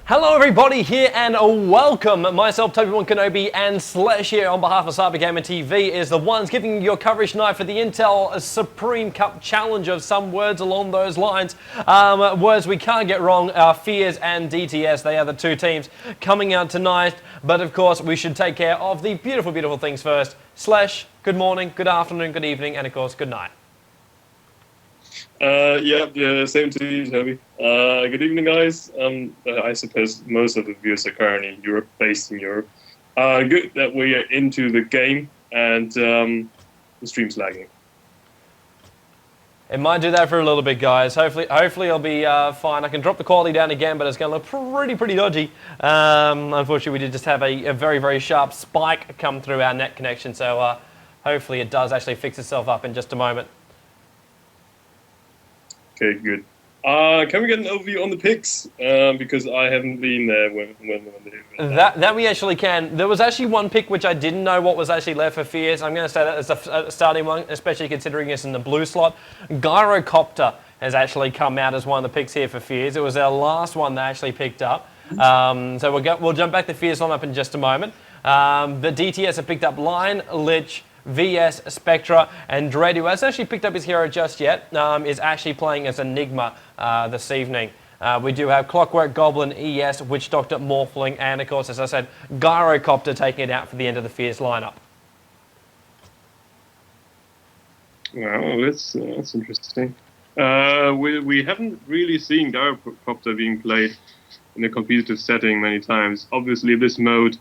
Hello everybody here and welcome. Myself, Tobi Kenobi and Slesh here on behalf of CyberGamer TV is the ones giving you your coverage tonight for the Intel Supercup Challenge of some words along those lines. Words we can't get wrong are Fearz and DTS. They are the two teams coming out tonight. But of course, we should take care of the beautiful, beautiful things first. Slesh, good morning, good afternoon, good evening, and of course, good night. Yeah, same to you, Toby. Good evening, guys. I suppose most of the viewers are currently based in Europe. Good that we are into the game and the stream's lagging. It might do that for a little bit, guys. Hopefully it'll be fine. I can drop the quality down again, but it's going to look pretty dodgy. Unfortunately, we did just have a very, very sharp spike come through our net connection, so hopefully it does actually fix itself up in just a moment. Okay, good. Can we get an overview on the picks? Because I haven't been there when they did that we actually can. There was actually one pick which I didn't know what was actually left for Fearz. I'm going to say that as a starting one, especially considering it's in the blue slot. Gyrocopter has actually come out as one of the picks here for Fearz. It was our last one they actually picked up. So we'll jump back to Fearz lineup in just a moment. The DTS have picked up Lion, Lich, VS, Spectra, and Dread, who hasn't actually picked up his hero just yet, is actually playing as Enigma this evening. We do have Clockwork Goblin, ES, Witch Doctor, Morphling, and of course, as I said, Gyrocopter taking it out for the end of the Fearz lineup. Wow, that's interesting. We haven't really seen Gyrocopter being played in a competitive setting many times. Obviously, this mode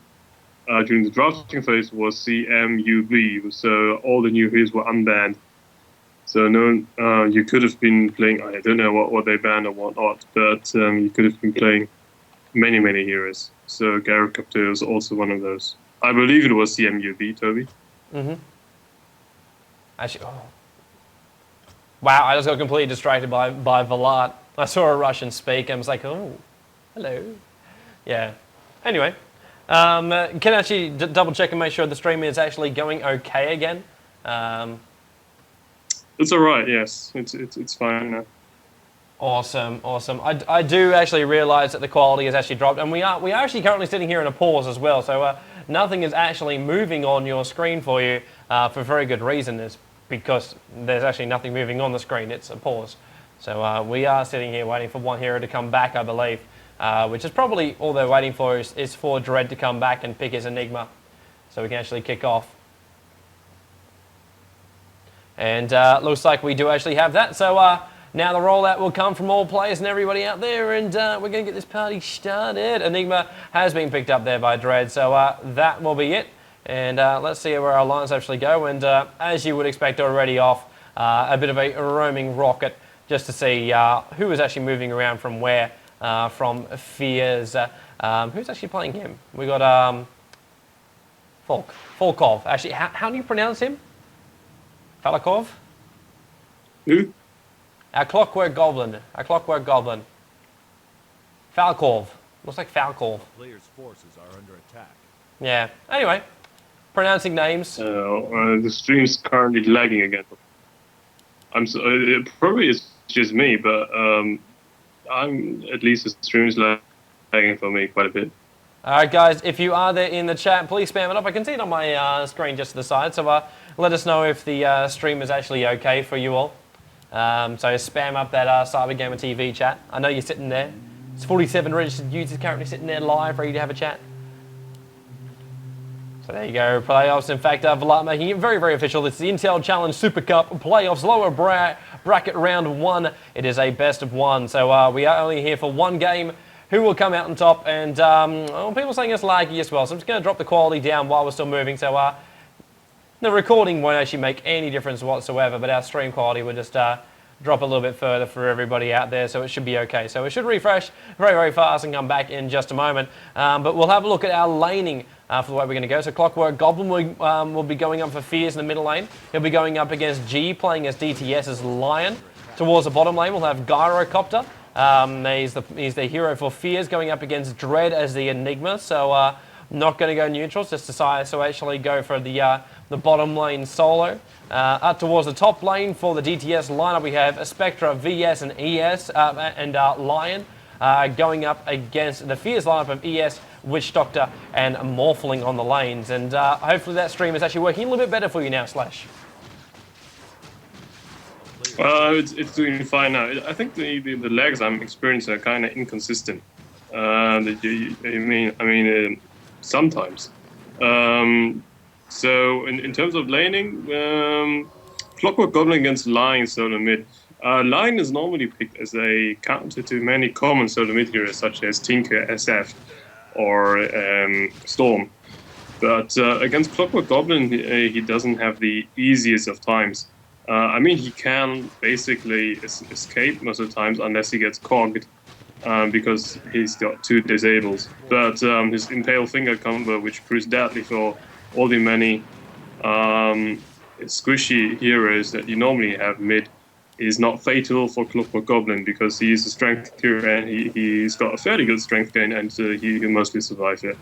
during the drafting phase was CMUV, so all the new heroes were unbanned. So no, you could have been playing, I don't know what they banned or what not, but you could have been playing many heroes. So Gyrocopter was also one of those. I believe it was CMUV, Toby. Mm-hmm. Actually, oh. Wow, I just got completely distracted by Valat. I saw a Russian speak and I was like, oh, hello. Yeah. Anyway. Can actually double check and make sure the stream is actually going okay again. It's all right. Yes, it's fine now. Awesome. I do actually realise that the quality has actually dropped, and we are actually currently sitting here in a pause as well. So nothing is actually moving on your screen for you for very good reason. Is because there's actually nothing moving on the screen. It's a pause. So we are sitting here waiting for one hero to come back, I believe. Which is probably all they're waiting for is for Dread to come back and pick his Enigma. So we can actually kick off. And looks like we do actually have that. So now the rollout will come from all players and everybody out there. And we're going to get this party started. Enigma has been picked up there by Dread. So that will be it. And let's see where our lines actually go. And as you would expect already off, a bit of a roaming rocket just to see who is actually moving around from where. From Fearz. Who's actually playing him? We got Volkov. Actually, how do you pronounce him? Falakov? Who? Our Clockwork Goblin. Falkov. Looks like Falkov. Players' forces are under attack. Yeah. Anyway, pronouncing names. The stream's currently lagging again. It probably is just me, but at least the stream is lagging for me quite a bit. Alright guys, if you are there in the chat, please spam it up. I can see it on my screen just to the side, so let us know if the stream is actually okay for you all. So spam up that CyberGamer TV chat. I know you're sitting there. It's 47 registered users currently sitting there live, ready to have a chat. So there you go, playoffs. In fact, Valat making it very, very official. It's the Intel Challenge Supercup playoffs, lower bracket round 1. It is a best of 1. So we are only here for one game. Who will come out on top? And people are saying it's laggy as well. So I'm just going to drop the quality down while we're still moving. So the recording won't actually make any difference whatsoever, but our stream quality will just drop a little bit further for everybody out there, so it should be okay. So it should refresh very, very fast and come back in just a moment. But we'll have a look at our laning for the way we're going to go. So Clockwork Goblin will be going up for Fearz in the middle lane. He'll be going up against G, playing as DTS as Lion. Towards the bottom lane, we'll have Gyrocopter. He's the hero for Fearz, going up against Dread as the Enigma. So not going to go neutrals, just decide to actually go for the bottom lane solo. Up towards the top lane for the DTS lineup, we have Spectra, VS, and ES, and Lion. going up against the Fearz lineup of ES, Witch Doctor, and Morphling on the lanes. And hopefully that stream is actually working a little bit better for you now, Slesh. It's doing fine now. I think the lags I'm experiencing are kind of inconsistent. Sometimes. So in terms of laning, Clockwork Goblin against Lion solo mid. Lion is normally picked as a counter to many common solo mid heroes such as Tinker, SF, or Storm. But against Clockwork Goblin, he doesn't have the easiest of times. He can basically escape most of the times unless he gets cogged, because he's got 2 disables. But his Impale Finger combo, which proves deadly for all the many squishy heroes that you normally have mid, is not fatal for Clockwork Goblin because he's a strength hero and he's got a fairly good strength gain, and he can mostly survive it.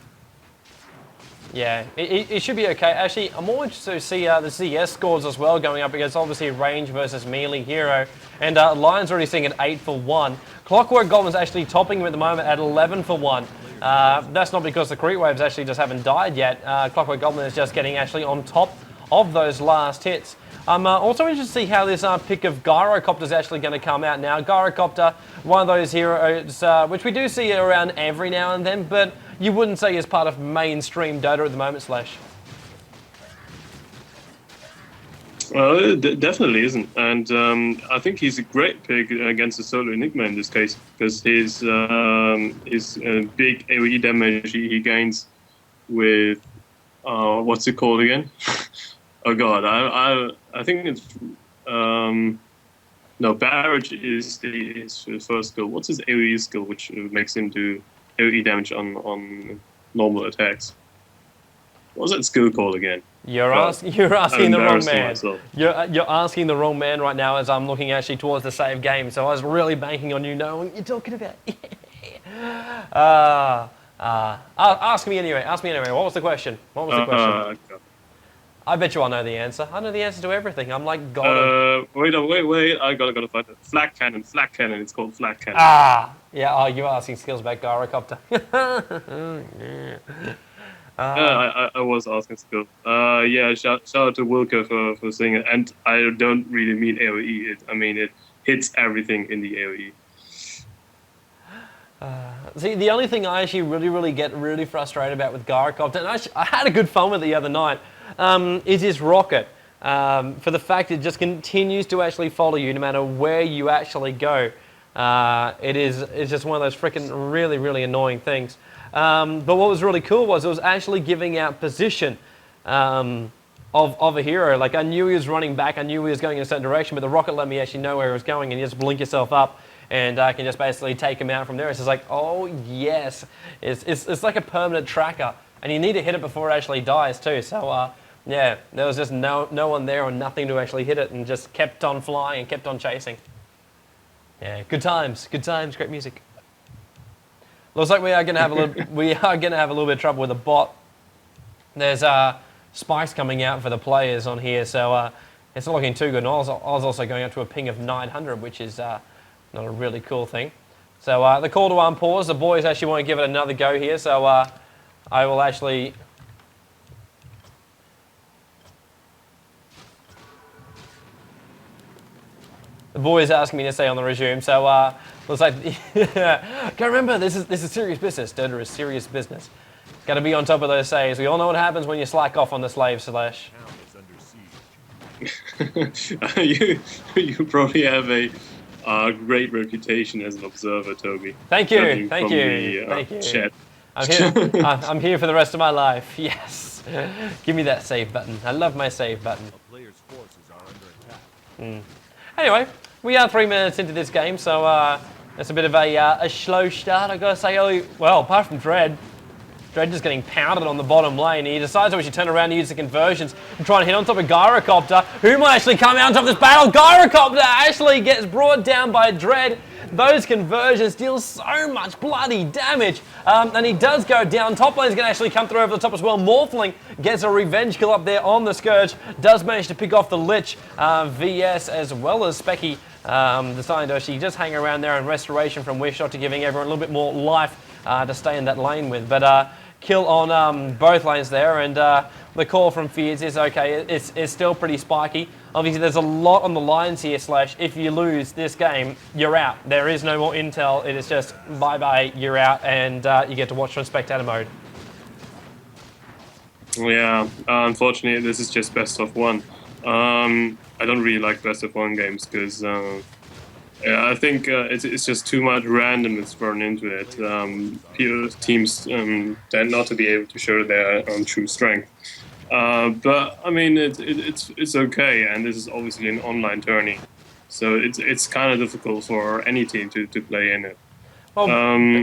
Yeah, it should be okay. Actually, I'm more interested to see the CS scores as well going up against obviously range versus melee hero. And Lion's already sitting at 8 for 1. Clockwork Goblin's actually topping him at the moment at 11 for 1. That's not because the creep waves actually just haven't died yet. Clockwork Goblin is just getting actually on top of those last hits. I'm also interested to see how this pick of Gyrocopter is actually going to come out now. Gyrocopter, one of those heroes which we do see around every now and then, but you wouldn't say is part of mainstream Dota at the moment, Slesh. Well, it definitely isn't, and I think he's a great pick against the solo Enigma in this case because his big AoE damage he gains with what's it called again? Oh god, I think it's Barrage is his first skill. What's his AoE skill, which makes him do AoE damage on normal attacks? What's that skill called again? You're asking the wrong man. You're asking the wrong man right now as I'm looking actually towards the save game. So I was really banking on you knowing what you're talking about. Ask me anyway. What was the question? I bet you I know the answer. I know the answer to everything. I'm like God. Wait. I gotta find it. Flat cannon. It's called flat cannon. Yeah. Oh, you're asking skills about Gyrocopter. I was asking skills. Shout out to Wilco for saying it. And I don't really mean AoE. It hits everything in the AoE. See, the only thing I actually really get really frustrated about with Gyrocopter, and I had a good fun with it the other night, is his rocket. For the fact it just continues to actually follow you no matter where you actually go. It's just one of those freaking really annoying things. But what was really cool was it was actually giving out position of a hero. Like I knew he was running back, I knew he was going in a certain direction, but the rocket let me actually know where he was going, and you just blink yourself up and I can just basically take him out from there. It's just like, oh yes, it's like a permanent tracker, and you need to hit it before it actually dies too. So yeah, there was just no one there or nothing to actually hit it, and just kept on flying and kept on chasing. Yeah, good times, great music. Looks like we are going to have a little bit of trouble with the bot. There's spikes coming out for the players on here, so it's not looking too good. And I was also going up to a ping of 900, which is not a really cool thing. So the call to unpause. The boys actually want to give it another go here, so I will actually. The boys asking me to stay on the resume, so looks like. Can't remember, this is serious business. Dota is serious business. Got to be on top of those saves. We all know what happens when you slack off on the slave, Slesh. You probably have a great reputation as an observer, Tobi. Thank you. Chat. I'm here for the rest of my life. Yes. Give me that save button. I love my save button. A player's forces are under attack. Anyway, we are 3 minutes into this game, so it's a bit of a slow start, I gotta say. Well, apart from Dread just getting pounded on the bottom lane. He decides that we should turn around and use the conversions and try and hit on top of Gyrocopter, who might actually come out on top of this battle. Gyrocopter actually gets brought down by Dread. Those conversions deal so much bloody damage, and he does go down. Top lane's going to actually come through over the top as well. Morphling gets a revenge kill up there on the Scourge, does manage to pick off the Lich. VS as well as Specky deciding to actually just hang around there, and restoration from Wishshot to giving everyone a little bit more life to stay in that lane with. But kill on both lanes there, and the call from Fearz is okay. It's still pretty spiky. Obviously, there's a lot on the lines here, Slesh. If you lose this game, you're out. There is no more intel. It is just bye-bye, you're out, and you get to watch from spectator mode. Yeah, unfortunately, this is just best of one. I don't really like best of one games because I think it's just too much randomness thrown into it. Teams tend not to be able to show their true strength. But I mean, it's okay, and this is obviously an online tourney, so it's kind of difficult for any team to play in it. Well,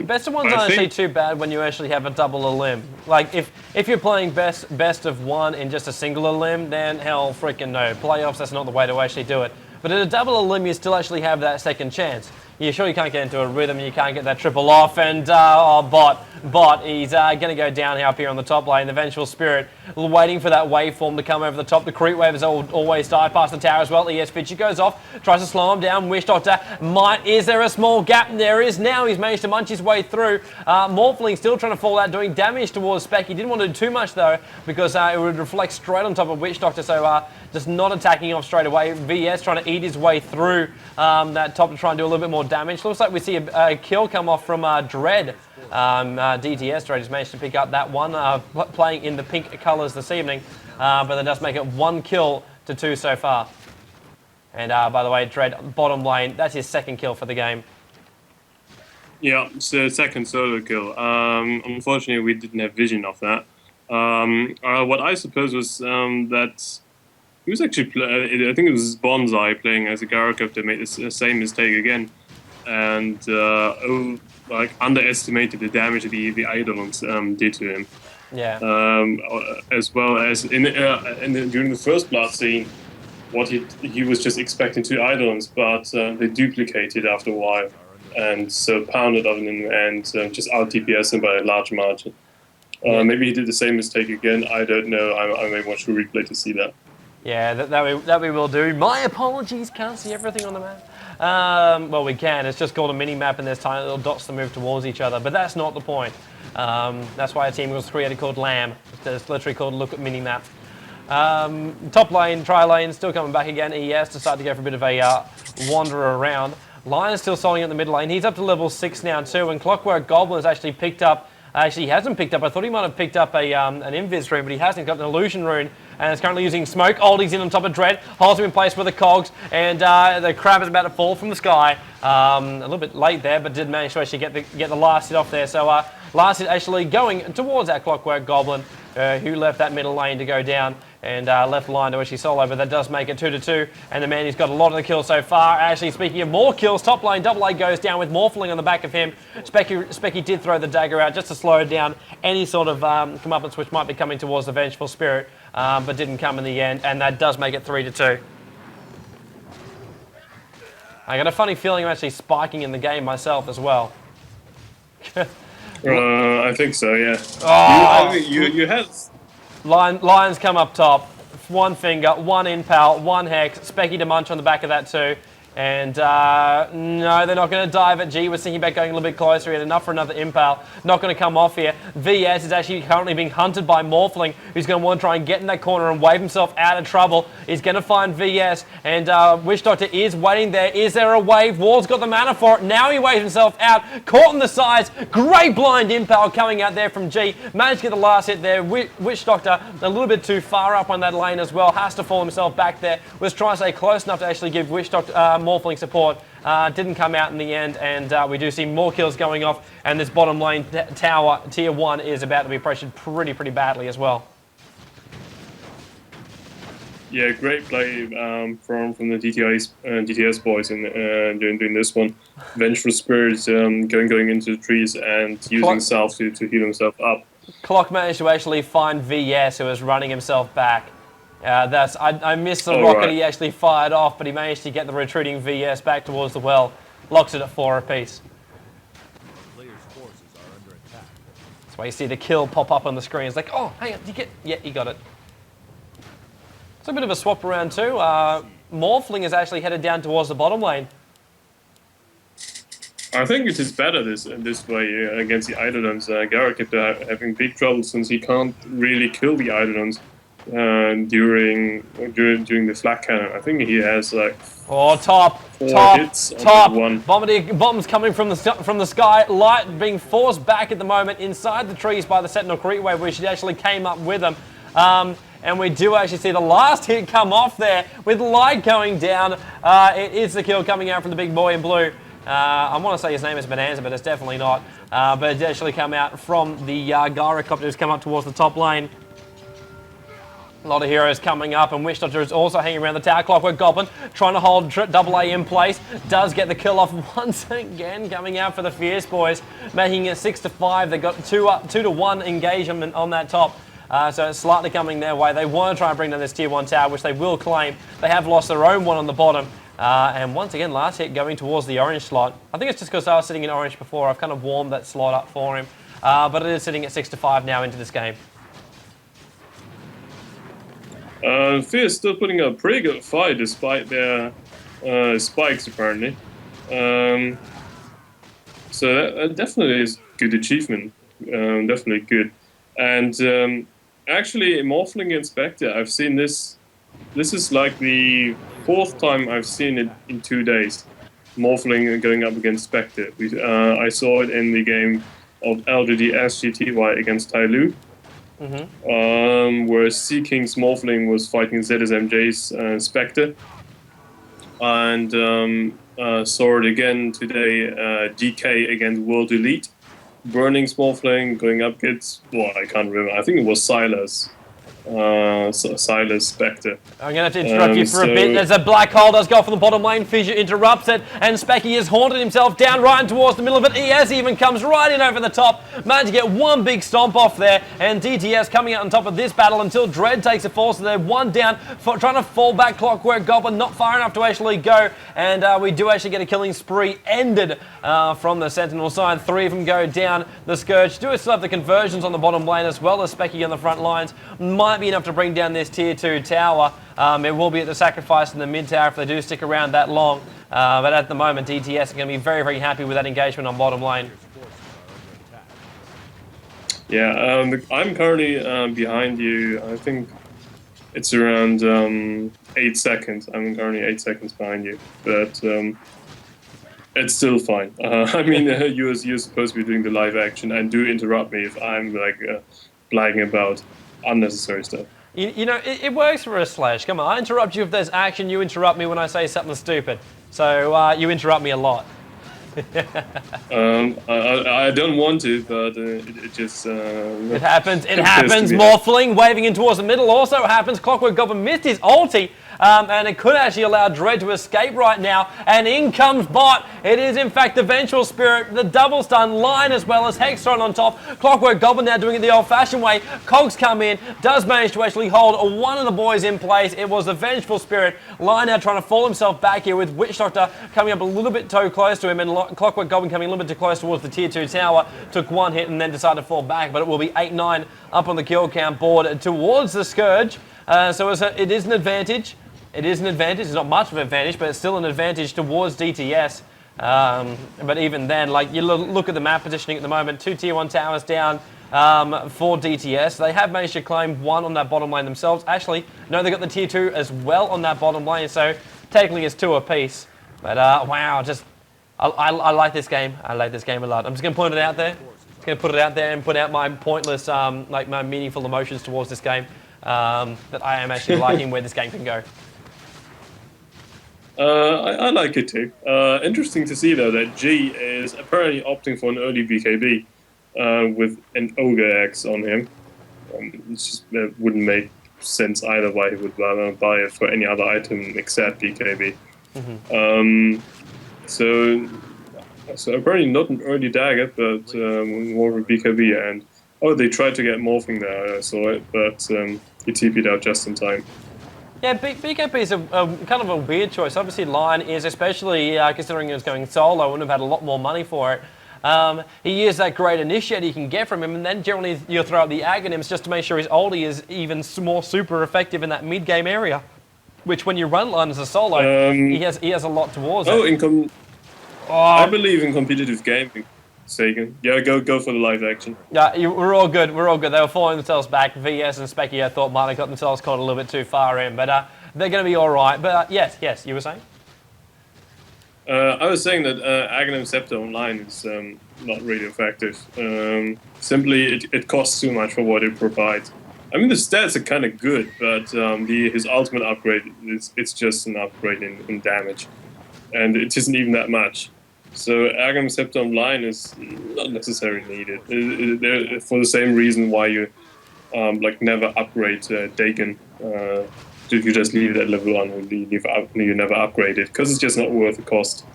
best of one's not actually too bad when you actually have a double elim. Like if you're playing best of one in just a single elim, then hell freaking no. Playoffs, that's not the way to actually do it. But in a double elim, you still actually have that second chance. You're sure you can't get into a rhythm, you can't get that triple off, and bot, he's going to go down up here on the top lane. The Vengeful Spirit waiting for that waveform to come over the top. The creep waves always dive past the tower as well. ES Fitchy goes off, tries to slow him down. Wish Doctor is there a small gap? There is now. He's managed to munch his way through. Morphling still trying to fall out, doing damage towards Spec. He didn't want to do too much though, because it would reflect straight on top of Witch Doctor, so just not attacking off straight away. VS trying to eat his way through that top to try and do a little bit more damage. Looks like we see a kill come off from Dread. DTS Dread has managed to pick up that one, playing in the pink colours this evening, but that does make it 1 kill to 2 so far. And by the way, Dread, bottom lane, that's his second kill for the game. Yeah, it's the second solo kill. Unfortunately, we didn't have vision of that. What I suppose was that he was actually, I think it was Bonsai playing as a Garakov that made the same mistake again, and underestimated the damage the Eidolons did to him. Yeah. As well as during the first blood scene, what he was just expecting 2 Eidolons, but they duplicated after a while, and so pounded on him and just out DPS him by a large margin. Maybe he did the same mistake again. I don't know. I may watch the replay to see that. Yeah, that we will do. My apologies, can't see everything on the map. Well, we can. It's just called a mini-map, and there's tiny little dots to move towards each other, but that's not the point. That's why a team was created called LAM. It's literally called Look at Mini-Map. Top lane, tri-lane, still coming back again. ES decided to go for a bit of a wander around. Lion is still soling at the mid lane. He's up to level 6 now too, and Clockwork Goblin has actually picked up. Actually, he hasn't picked up. I thought he might have picked up an Invis rune, but he hasn't. He's got an Illusion rune, and is currently using Smoke. Oldie's in on top of Dread, holds him in place with the cogs, and the crab is about to fall from the sky. A little bit late there, but did manage to actually get the last hit off there. So last hit actually going towards that Clockwork Goblin, who left that middle lane to go down, and left line to actually solo, but that does make it 2-2, and the man who's got a lot of the kills so far. Actually, speaking of more kills, top lane, double A goes down with Morphling on the back of him. Specky did throw the dagger out just to slow down any sort of comeuppance which might be coming towards the Vengeful Spirit, but didn't come in the end, and that does make it 3-2. I got a funny feeling I'm actually spiking in the game myself as well. I think so, yeah. Oh. You had... Lions come up top. 1 finger, 1 impal, 1 hex. Specky to munch on the back of that too. And no, they're not going to dive at G. We're thinking about going a little bit closer. He had enough for another impal. Not going to come off here. VS is actually currently being hunted by Morphling, who's going to want to try and get in that corner and wave himself out of trouble. He's going to find VS, and Wish Doctor is waiting there. Is there a wave? Ward's got the mana for it. Now he waves himself out. Caught in the sides. Great blind impal coming out there from G. Managed to get the last hit there. Wish Doctor a little bit too far up on that lane as well. Has to fall himself back there. Was trying to stay close enough to actually give Wish Doctor Morphling support. Didn't come out in the end, and we do see more kills going off, and this bottom lane tower, tier 1, is about to be pressured pretty badly as well. Yeah, great play from the DTS boys during this one. Vengeful Spirits going into the trees and using Self to heal himself up. Clock managed to actually find VS, who was running himself back. I missed the rocket he actually fired off, but he managed to get the retreating VS back towards the well. Locks it at 4 apiece. Players' forces are under attack. That's why you see the kill pop up on the screen. It's like, oh, hang on, yeah, he got it. It's a bit of a swap around too. Morphling is actually headed down towards the bottom lane. I think it is better this way against the Eidolons. Garrett kept having big trouble since he can't really kill the Eidolons during the flak cannon. I think he has like top hits on one. Bombs coming from the sky. Light being forced back at the moment inside the trees by the Sentinel Creep Wave, which actually came up with them. And we do actually see the last hit come off there with Light going down. It is the kill coming out from the big boy in blue. I want to say his name is Bonanza, but it's definitely not. But it actually come out from the Gyrocopter who's come up towards the top lane. A lot of heroes coming up, and Witch Doctor is also hanging around the tower. Clockwork Goblin trying to hold Double A in place. Does get the kill off once again, coming out for the Fearz boys, making it 6-5. They got 2-1 engagement on that top. So it's slightly coming their way. They want to try and bring down this tier 1 tower, which they will claim. They have lost their own one on the bottom. And once again, last hit going towards the orange slot. I think it's just because I was sitting in orange before. I've kind of warmed that slot up for him. But it is sitting at 6-5 now into this game. Fearz still putting up a pretty good fight despite their spikes, apparently. So that definitely is good achievement. Definitely good. And actually, Morphling and Spectre, I've seen this. This is like the 4th time I've seen it in 2 days. Morphling going up against Spectre. I saw it in the game of LGD SGTY against Tai Lu. Where Sea King's Morphling was fighting ZSMJ's Spectre. And saw it again today, DK against World Elite. Burning Morphling going up against, well, I can't remember, I think it was Silas. Silas Spectre. I'm going to have to interrupt you for a bit. There's a black hole does go for the bottom lane. Fissure interrupts it, and Specky has haunted himself down right towards the middle of it. ES even comes right in over the top. Managed to get one big stomp off there, and DTS coming out on top of this battle until Dread takes a fall. So they're one down, trying to fall back. Clockwork Goblin not far enough to actually go, and we do actually get a killing spree ended from the Sentinel side. 3 of them go down. The Scourge do still have the conversions on the bottom lane as well as Specky on the front lines. Might be enough to bring down this tier 2 tower. It will be at the sacrifice in the mid tower if they do stick around that long. But at the moment, DTS are going to be very, very happy with that engagement on bottom lane. Yeah, I'm currently behind you. I think it's around 8 seconds. I'm currently 8 seconds behind you, but it's still fine. I mean, you're supposed to be doing the live action, and do interrupt me if I'm like blagging about unnecessary stuff. You know, it works for a Slesh. Come on, I interrupt you if there's action. You interrupt me when I say something stupid. So you interrupt me a lot. I don't want to, but it just... it happens. It happens. Morphling waving in towards the middle also happens. Clockwork Goblin missed his ulti. And it could actually allow Dread to escape right now. And in comes Bot. It is, in fact, the Vengeful Spirit, the double stun line as well as Hextron on top. Clockwork Goblin now doing it the old-fashioned way. Cogs come in, does manage to actually hold one of the boys in place. It was the Vengeful Spirit. Line now trying to fall himself back here with Witch Doctor coming up a little bit too close to him. And Clockwork Goblin coming a little bit too close towards the tier 2 tower. Took one hit and then decided to fall back. But it will be 8-9 up on the kill count board towards the Scourge. So it is an advantage. It is an advantage. It's not much of an advantage, but it's still an advantage towards DTS. But even then, like, you look at the map positioning at the moment, 2 tier 1 towers down for DTS. They have managed to claim 1 on that bottom lane themselves. Actually, no, they got the tier 2 as well on that bottom lane, so technically it's 2 apiece. But wow, just I like this game. I like this game a lot. I'm just going to point it out there. Just going to put it out there and put out my pointless, like my meaningful emotions towards this game. That I am actually liking where this game can go. I like it too. Interesting to see though that G is apparently opting for an early BKB with an Ogre X on him. It wouldn't make sense either why he would rather buy it for any other item except BKB. So apparently not an early dagger, but more of a BKB. And they tried to get Morphing there. I saw it, but he TP'd out just in time. Yeah, BKB is a kind of a weird choice. Obviously, Lion is, especially considering he was going solo, would have had a lot more money for it. He is that great initiate you can get from him, and then generally you'll throw out the Aghanims just to make sure his ulti is even more super effective in that mid-game area. which when you run line as a solo, he has a lot towards it. I believe in competitive gaming. Sagan. Yeah, go for the live action. Yeah, we're all good. We're all good. They were falling themselves back. VS and Specky, I thought, might have got themselves caught a little bit too far in, but they're going to be all right. But yes, you were saying? I was saying that Aghanim Scepter online is not really effective. Simply, it costs too much for what it provides. I mean, the stats are kind of good, but his ultimate upgrade, it's just an upgrade in damage. And it isn't even that much. So Aghanim Scepter online is not necessarily needed. For the same reason why you never upgrade Dagon. You just leave it at level 1 you never upgrade it, because it's just not worth the cost.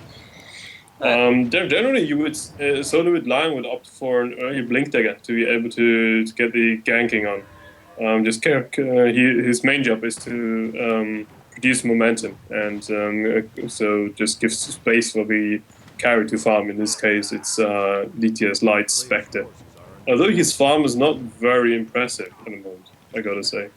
Generally, you would solo with Lion would opt for an early Blink Dagger to be able to get the ganking on. His main job is to produce momentum, and so just gives space for the carry to farm. In this case, it's DTS Light Spectre. Although his farm is not very impressive at the moment, I gotta say.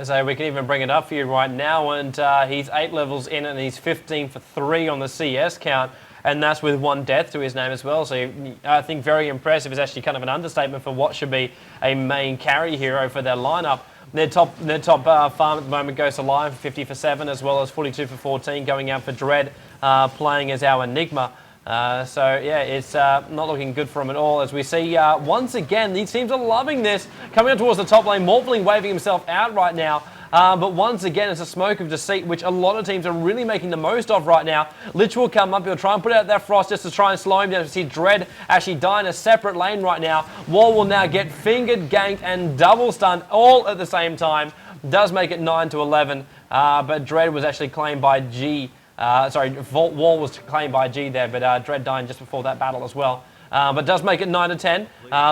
So we can even bring it up for you right now, and he's 8 levels in, and he's 15 for 3 on the CS count, and that's with 1 death to his name as well. So I think very impressive is actually kind of an understatement for what should be a main carry hero for their lineup. Their top farm at the moment goes to Lion for 50 for 7, as well as 42 for 14, going out for Dread, playing as our Enigma. So yeah, it's not looking good for him at all, as we see once again these teams are loving this, coming up towards the top lane. Morphling waving himself out right now, but once again it's a smoke of deceit, which a lot of teams are really making the most of right now. Lich will come up, he'll try and put out that frost just to try and slow him down. We see Dread actually die in a separate lane right now. Wall will now get fingered, ganked and double stunned all at the same time. Does make it 9 to 11, but Dread was actually claimed by G. Wall was claimed by G there, but Dread dying just before that battle as well. But does make it 9 to 10.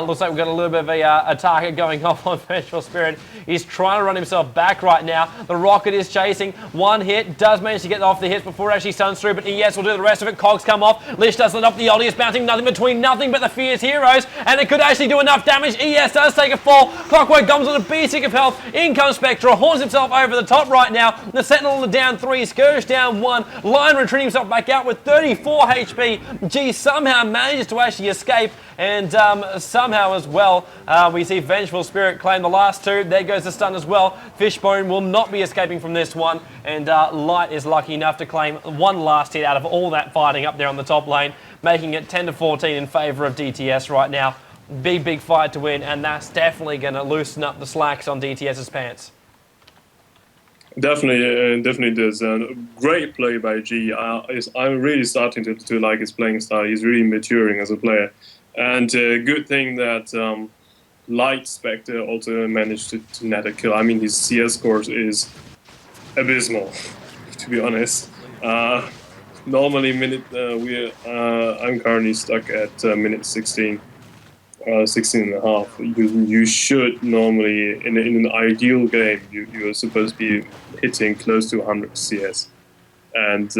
Looks like we've got a little bit of a target going off on Vengeful Spirit. He's trying to run himself back right now. The Rocket is chasing. 1 hit. Does manage to get off the hits before it actually stuns through, but ES will do the rest of it. Cogs come off. Lish does let up. The oldie is bouncing nothing between nothing but the Fearz heroes, and it could actually do enough damage. ES does take a fall. Clockwork comes on a basic of health. In comes Spectra. Horns himself over the top right now. The Sentinel down 3. Scourge down 1. Lion retreating himself back out with 34 HP. G somehow manages to actually escape, and somehow as well we see Vengeful Spirit claim the last 2. There goes the stun as well. Fishbone will not be escaping from this one, and Light is lucky enough to claim 1 last hit out of all that fighting up there on the top lane, making it 10 to 14 in favour of DTS right now. Big fight to win, and that's definitely going to loosen up the slacks on DTS's pants. Definitely does. Great play by G. I'm really starting to like his playing style. He's really maturing as a player. And good thing that Light Spectre also managed to net a kill. I mean, his CS scores is abysmal, to be honest. Normally, I'm currently stuck at minute 16. 16 and a half. You should normally, in an ideal game, you're supposed to be hitting close to 100 CS. And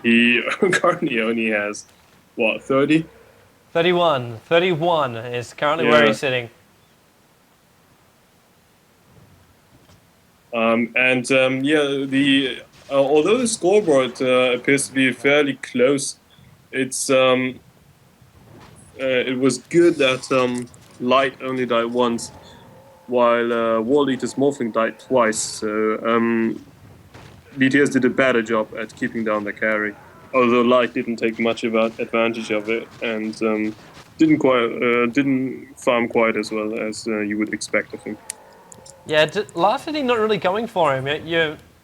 he currently only has, what, 30? 31. 31 is currently where he's sitting. Although the scoreboard appears to be fairly close, it was good that Light only died once, while Wall Eater's Morphling died twice. So DTS did a better job at keeping down the carry, although Light didn't take much advantage of it, and didn't farm quite as well as you would expect of him. Yeah, last hitting not really going for him.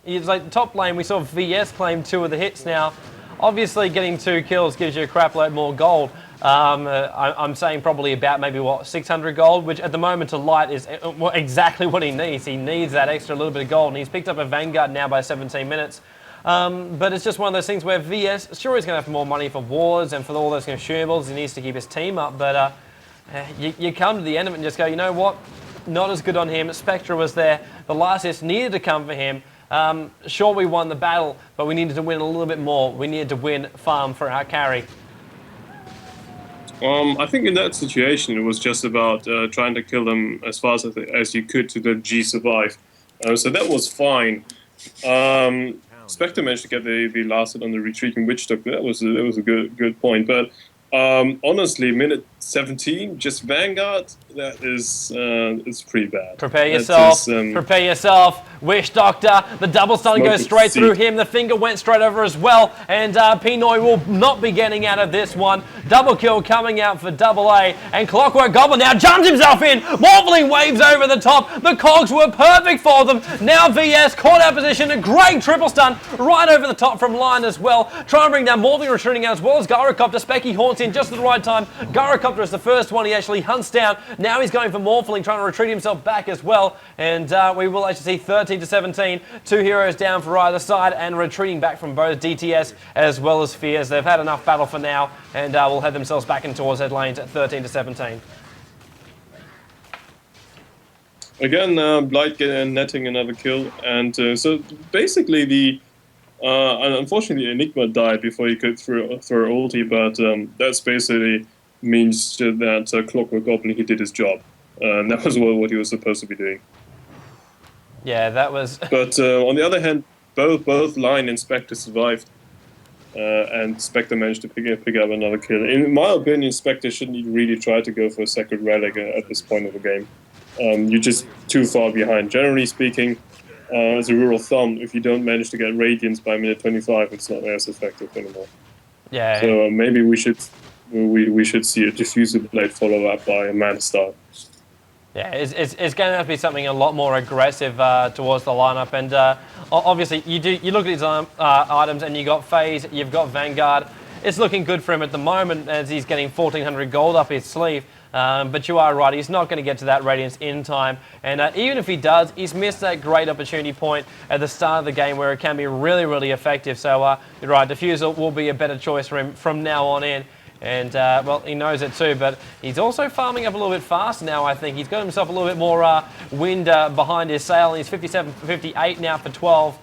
It's like top lane, we saw VS claim 2 of the hits now. Obviously getting 2 kills gives you a crap load more gold. I'm saying probably about maybe 600 gold, which at the moment to Light is exactly what he needs. He needs that extra little bit of gold, and he's picked up a Vanguard now by 17 minutes. But it's just one of those things where VS, sure, he's going to have more money for wards and for all those consumables. He needs to keep his team up, but you come to the end of it and just go, you know what? Not as good on him. Spectra was there. The last hits needed to come for him. Sure, we won the battle, but we needed to win a little bit more. We needed to win farm for our carry. I think in that situation, it was just about trying to kill them as fast as you could to let G survive. So that was fine. Spectre managed to get the last hit on the retreating Witch Doctor. That was a good point. But honestly, minute 17, just Vanguard, that is pretty bad. Prepare yourself. Prepare yourself. Wish Doctor. The double stun goes straight through him. The finger went straight over as well. And Pinoy will not be getting out of this one. Double kill coming out for Double A. And Clockwork Goblin now jumps himself in. Morphling waves over the top. The cogs were perfect for them. Now VS caught out position. A great triple stun right over the top from Lion as well. Trying to bring down Morphling retreating out as well as Gyrocopter. Specky haunts in just at the right time. Gyrocopter is the first one he actually hunts down. Now he's going for Morphling, trying to retreat himself back as well. And we will actually see 13-17. Two heroes down for either side and retreating back from both DTS as well as Fearz. They've had enough battle for now and will head themselves back in towards head lanes at 13-17. Again, Blight netting another kill. And so basically unfortunately Enigma died before he could throw ulti, but that's basically means that Clockwork Goblin, he did his job. That was what he was supposed to be doing. Yeah, that was... But on the other hand, both Lion and Spectre survived. And Spectre managed to pick up another kill. In my opinion, Spectre shouldn't really try to go for a second relic at this point of the game. You're just too far behind. Generally speaking, as a rule of thumb, if you don't manage to get Radiance by minute 25, it's not as effective anymore. Yeah. So maybe we should see a Diffuser Blade follow up by a Mana Star. Yeah, it's going to have to be something a lot more aggressive towards the lineup, and obviously you look at these items, and you got Phase, you've got Vanguard. It's looking good for him at the moment as he's getting 1,400 gold up his sleeve. But you are right, he's not going to get to that Radiance in time. And even if he does, he's missed that great opportunity point at the start of the game where it can be really, really effective. So you're right, Diffuser will be a better choice for him from now on in. And, well, he knows it too, but he's also farming up a little bit faster now, I think. He's got himself a little bit more wind behind his sail. He's 57, 58 now for 12.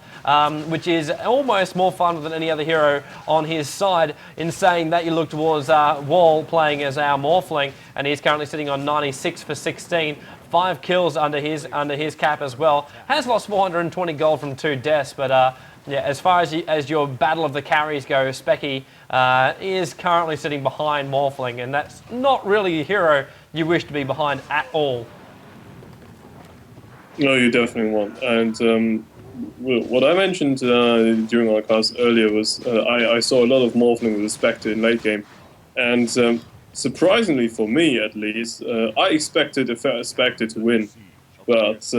Which is almost more fun than any other hero on his side, in saying that you look towards Wall playing as our Morphling, and he's currently sitting on 96 for 16. 5 kills under his cap as well. Has lost 420 gold from 2 deaths, but yeah, as far as your battle of the carries go, Specky is currently sitting behind Morphling, and that's not really a hero you wish to be behind at all. No, you definitely won't. And what I mentioned during our cast earlier was I saw a lot of Morphling with a Spectre in late game, and surprisingly for me at least, I expected a Spectre to win, but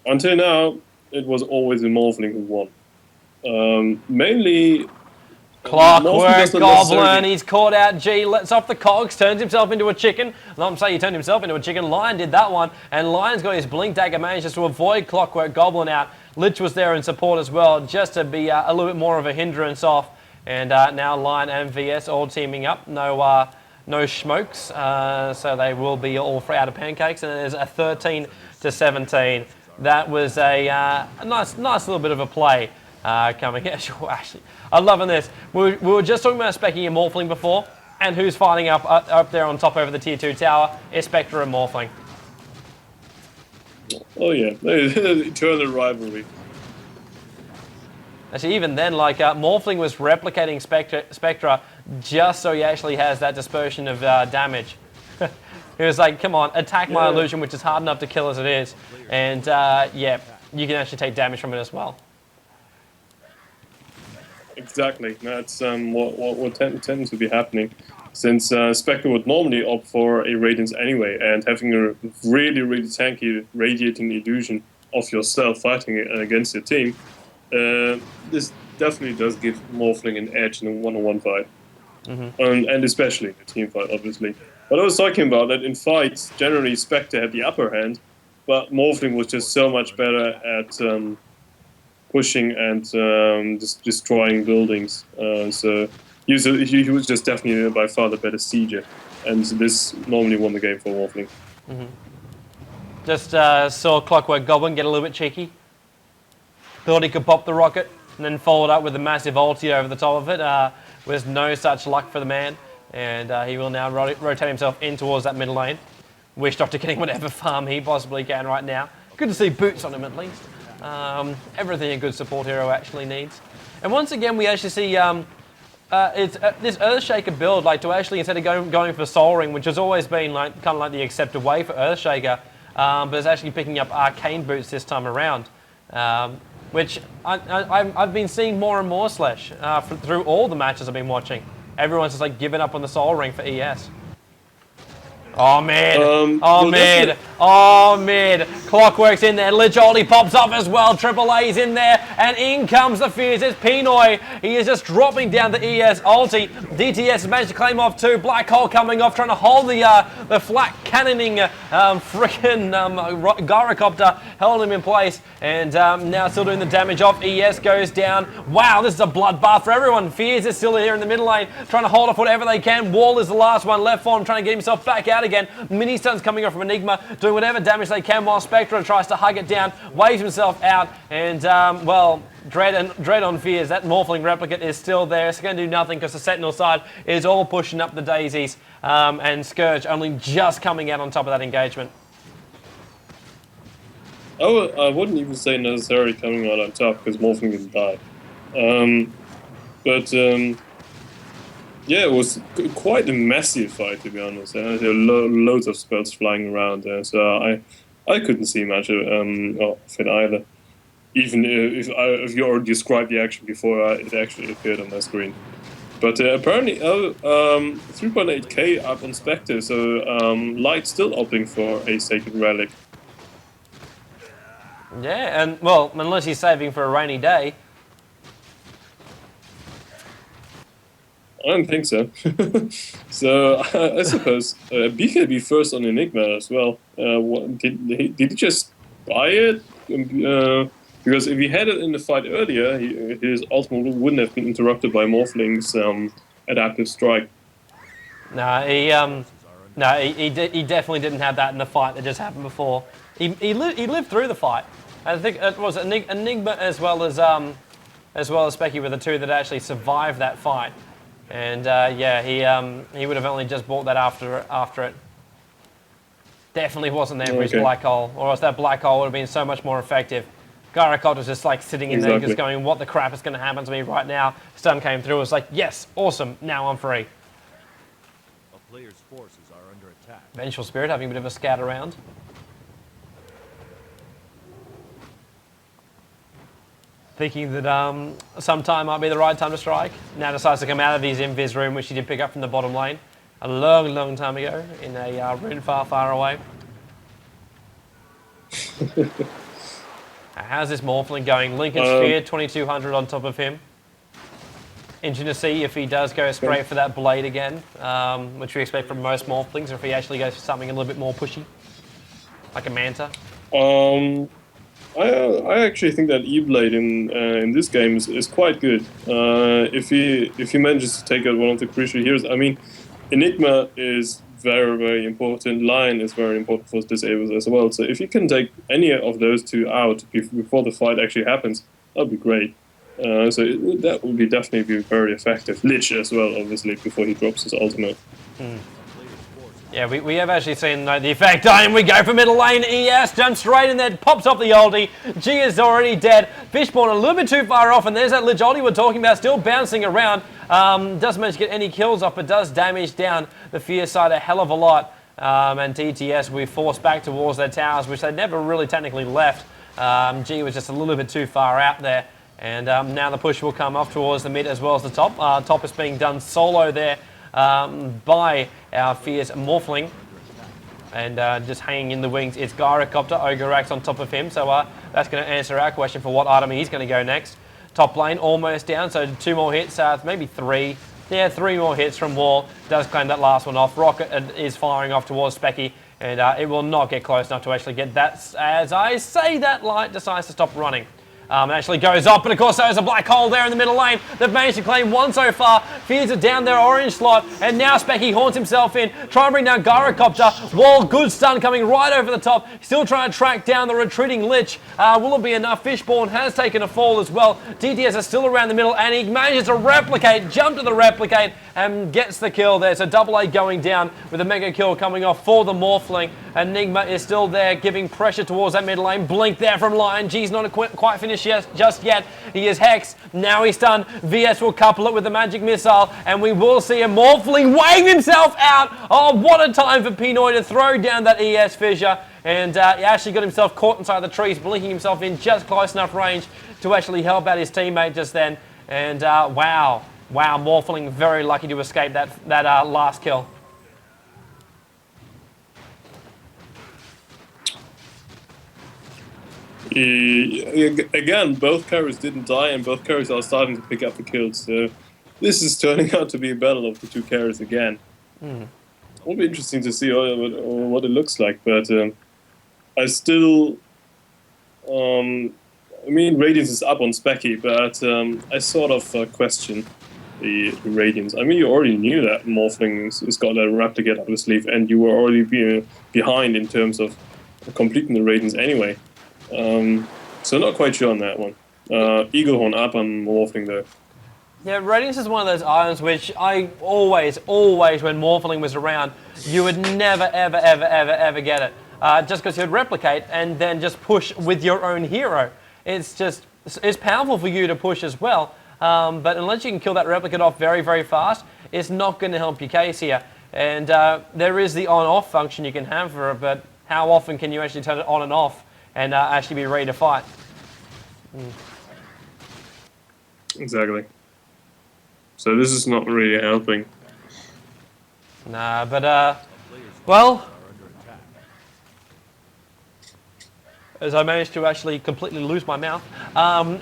until now it was always a Morphling who won. Mainly Clockwork Goblin, he's caught out G, lets off the cogs, turns himself into a chicken. No, I'm saying he turned himself into a chicken. Lion did that one, and Lion's got his Blink Dagger, manages to avoid Clockwork Goblin out. Lich was there in support as well, just to be a little bit more of a hindrance off. And now Lion and VS all teaming up. No smokes, so they will be all out of pancakes. And there's a 13-17. That was a nice little bit of a play coming. Actually, I'm loving this. We were just talking about Specky and Morphling before, and who's fighting up there on top over the tier 2 tower is Spectre and Morphling. Oh yeah, eternal rivalry. Actually, even then, like Morphling was replicating Spectra just so he actually has that dispersion of damage. He was like, come on, attack my illusion, which is hard enough to kill as it is. And yeah, you can actually take damage from it as well. Exactly, that's what tends to be happening. Since Spectre would normally opt for a Radiance anyway, and having a really, really tanky radiating illusion of yourself fighting against your team, this definitely does give Morphling an edge in a one-on-one fight. And especially in a team fight, obviously. But I was talking about that in fights, generally Spectre had the upper hand, but Morphling was just so much better at pushing and just destroying buildings. So he was just definitely by far the better sieger, and this normally won the game for Morphling. Just saw Clockwork Goblin get a little bit cheeky. Thought he could pop the rocket, and then followed up with a massive ulti over the top of it. With no such luck for the man, and he will now rotate himself in towards that middle lane. Wish Doctor getting whatever farm he possibly can right now. Good to see boots on him at least. Everything a good support hero actually needs. And once again, we actually see it's this Earthshaker build, like to actually, instead of going for Soul Ring, which has always been like kind of like the accepted way for Earthshaker, but it's actually picking up Arcane Boots this time around, which I've been seeing more and more Slesh through all the matches I've been watching. Everyone's just like giving up on the Soul Ring for ES. Oh mid, oh mid, Clockwork's in there, Lich ulti pops up as well, Triple A's in there, and in comes the Fearz, it's Pinoy, he is just dropping down the ES ulti, DTS has managed to claim off too, Black Hole coming off, trying to hold the flat cannoning frickin' Gyrocopter, held him in place, and now still doing the damage off, ES goes down, wow, this is a bloodbath for everyone, Fearz is still here in the middle lane, trying to hold off whatever they can, Wall is the last one left for him, trying to get himself back out again. Mini stuns coming off from Enigma, doing whatever damage they can while Spectre tries to hug it down, waves himself out, and well, Dread on Fearz. That Morphling replicate is still there. It's going to do nothing because the Sentinel side is all pushing up the daisies, and Scourge only just coming out on top of that engagement. I wouldn't even say necessarily coming out on top because Morphling didn't die. Yeah, it was quite a messy fight, to be honest. There were loads of spells flying around there, so I couldn't see much of it either. Even if you already described the action before it actually appeared on my screen. But apparently, 3.8k up on Spectre, so Light's still opting for a Sacred Relic. Yeah, and well, unless he's saving for a rainy day. I don't think so. So I suppose BKB first on Enigma as well. Did he just buy it? Because if he had it in the fight earlier, his ultimate wouldn't have been interrupted by Morphling's adaptive strike. No, he definitely didn't have that in the fight that just happened before. He lived through the fight. I think it was Enigma as well as Specky were the two that actually survived that fight. And yeah, he would have only just bought that after it. Definitely wasn't there for his black hole, or else that black hole would have been so much more effective. Gyrocopter was just like sitting in there, just going, "What the crap is going to happen to me right now?" Stun came through. It was like, "Yes, awesome! Now I'm free." A player's forces are under attack. Vengeful Spirit having a bit of a scout around. Thinking that sometime might be the right time to strike. Now decides to come out of his invis room, which he did pick up from the bottom lane a long, long time ago in a room far, far away. How's this Morphling going? Lincoln Sphere, 2200 on top of him. Interesting to see if he does go straight for that blade again, which we expect from most Morphlings, or if he actually goes for something a little bit more pushy, like a Manta. I actually think that E-Blade in this game is quite good. If he manages to take out one of the crucial heroes, I mean, Enigma is very, very important. Lion is very important for disabled as well. So if you can take any of those two out before the fight actually happens, that'd be great. That would be definitely be very effective. Lich as well, obviously, before he drops his ultimate. Yeah, we have actually seen the effect. And we go for middle lane. ES jumps straight in there, pops off the ulti. G is already dead. Fishborn a little bit too far off, and there's that Lich ulti we're talking about, still bouncing around. Doesn't manage to get any kills off, but does damage down the Fearz side a hell of a lot. And DTS will be forced back towards their towers, which they never really technically left. G was just a little bit too far out there. And now the push will come off towards the mid as well as the top. Top is being done solo there. By our Fearz Morphling, and just hanging in the wings, it's Gyrocopter. Ogreax on top of him, so that's going to answer our question for what item he's going to go next. Top lane almost down, so 2 more hits, maybe 3. Yeah, 3 more hits from Wall. Does claim that last one off. Rocket is firing off towards Specky, and it will not get close enough to actually get that. As I say that, Light decides to stop running. It actually goes up, but of course there's a black hole there in the middle lane. They've managed to claim 1 so far. Fearz are down their orange slot, and now Specky haunts himself in, trying to bring down Gyrocopter. Wall, good stun coming right over the top. Still trying to track down the retreating Lich. Will it be enough? Fishborn has taken a fall as well. DTS is still around the middle, and he manages to replicate, jump to the replicate, and gets the kill. There's a double A going down with a mega kill coming off for the Morphling. Enigma is still there, giving pressure towards that mid lane. Blink there from Lion. G's not quite finished just yet. He is Hex. Now he's done. VS will couple it with the magic missile, and we will see a Morphling wave himself out. Oh, what a time for Pinoy to throw down that ES fissure. And he actually got himself caught inside the trees, blinking himself in just close enough range to actually help out his teammate just then. And wow, Morphling very lucky to escape that last kill. Again, both carriers didn't die, and both carriers are starting to pick up the kills. So this is turning out to be a battle of the two carriers again. It'll be interesting to see what it looks like, but I still, I mean, Radiance is up on Specky, but I sort of question the Radiance. I mean, you already knew that Morphling has got a replicate up his sleeve, and you were already behind in terms of completing the Radiance anyway. So not quite sure on that one. Eaglehorn up on Morphling though. Yeah, Radiance is one of those items which I always, when Morphling was around, you would never, ever get it. Just because you'd replicate and then just push with your own hero. It's powerful for you to push as well, but unless you can kill that replicate off very, very fast, it's not going to help your case here. And there is the on-off function you can have for it, but how often can you actually turn it on and off and actually be ready to fight? Exactly. So this is not really helping. Nah, but well, as I managed to actually completely lose my mouth.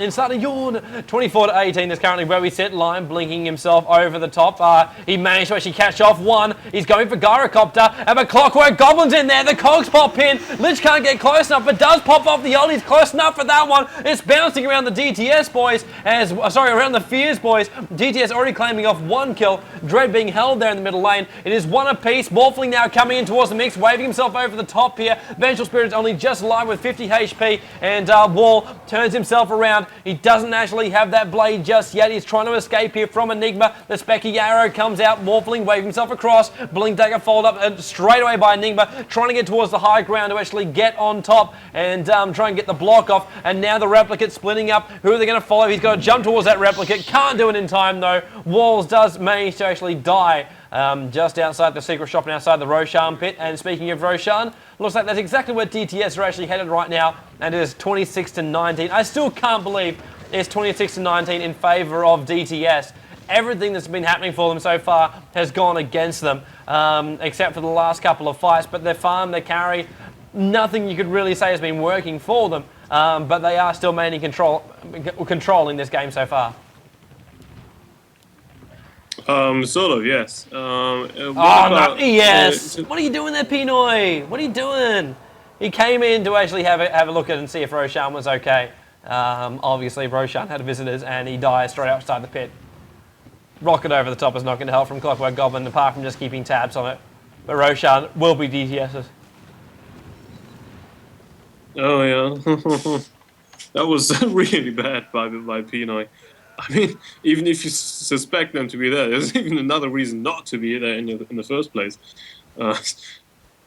Inside a yawn, 24-18 is currently where we sit. Lion blinking himself over the top. He managed to actually catch off one. He's going for Gyrocopter, and the Clockwork Goblin's in there. The cogs pop in. Lich can't get close enough, but does pop off the ult. He's close enough for that one. It's bouncing around the DTS boys, around the Fearz boys. DTS already claiming off one kill. Dread being held there in the middle lane. It is one apiece. Morphling now coming in towards the mix, waving himself over the top here. Vengeful Spirit is only just alive with 50 HP, and Wall turns himself around. He doesn't actually have that blade just yet. He's trying to escape here from Enigma. The Specky arrow comes out. Morphling waving himself across. Blink dagger followed up straight away by Enigma, trying to get towards the high ground to actually get on top and try and get the block off. And now the replicate splitting up. Who are they going to follow? He's got to jump towards that replicate. Can't do it in time though. Walls does manage to actually die just outside the secret shop and outside the Roshan pit. And speaking of Roshan, looks like that's exactly where DTS are actually headed right now, and it is 26-19. I still can't believe it's 26-19 in favour of DTS. Everything that's been happening for them so far has gone against them, except for the last couple of fights. But their farm, their carry, nothing you could really say has been working for them. But they are still maintaining controlling this game so far. Sort of, yes. Yes! What are you doing there, Pinoy? What are you doing? He came in to actually have a look at it and see if Roshan was okay. Obviously, Roshan had visitors and he died straight outside the pit. Rocket over the top is not going to help from Clockwork Goblin, apart from just keeping tabs on it. But Roshan will be DTS's. Oh, yeah. That was really bad by Pinoy. I mean, even if you suspect them to be there, there's even another reason not to be there in the first place.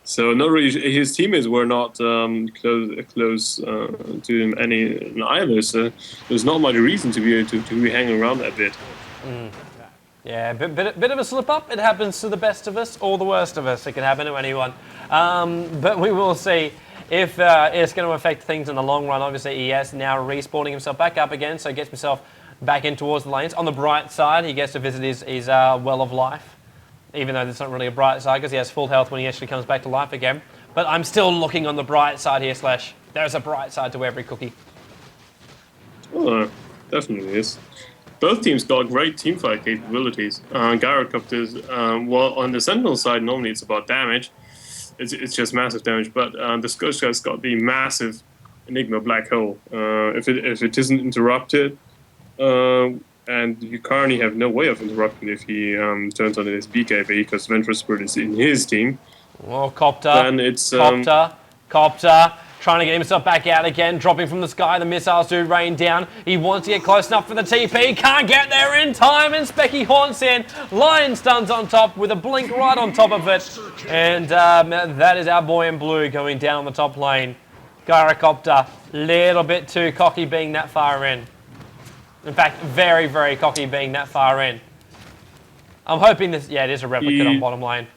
So not really, his teammates were not close to him any either. So there's not much reason to be hanging around that bit. Yeah, bit of a slip up. It happens to the best of us or the worst of us. It can happen to anyone. But we will see if it's going to affect things in the long run. Obviously, ES now respawning himself back up again, so gets himself back in towards the lanes. On the bright side, he gets to visit his well of life, even though it's not really a bright side because he has full health when he actually comes back to life again. But I'm still looking on the bright side here, Slesh. There's a bright side to every cookie. Oh, definitely is. Both teams got great teamfight capabilities. Gyrocopters, well, on the Sentinel side, normally it's about damage. It's just massive damage, but the Scourge has got the massive Enigma black hole. If it isn't interrupted, and you currently have no way of interrupting if he turns on his BKB because Vengeful Spirit is in his team. Oh, Copter. Then it's Copter. trying to get himself back out again, dropping from the sky. The missiles do rain down. He wants to get close enough for the TP. Can't get there in time, and Specky haunts in. Lion stuns on top with a blink right on top of it. And that is our boy in blue going down on the top lane. Gyrocopter, little bit too cocky being that far in. In fact, very, very cocky being that far in. I'm hoping this... Yeah, it is a replicate on bottom lane.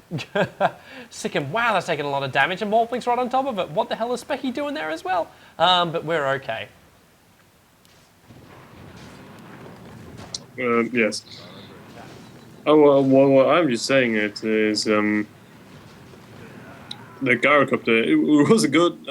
Sick him. Wow, that's taking a lot of damage. And Morphlink's right on top of it. What the hell is Specky doing there as well? But we're okay. Yes. Oh, well, what I'm just saying it is... the Gyrocopter, it was a good...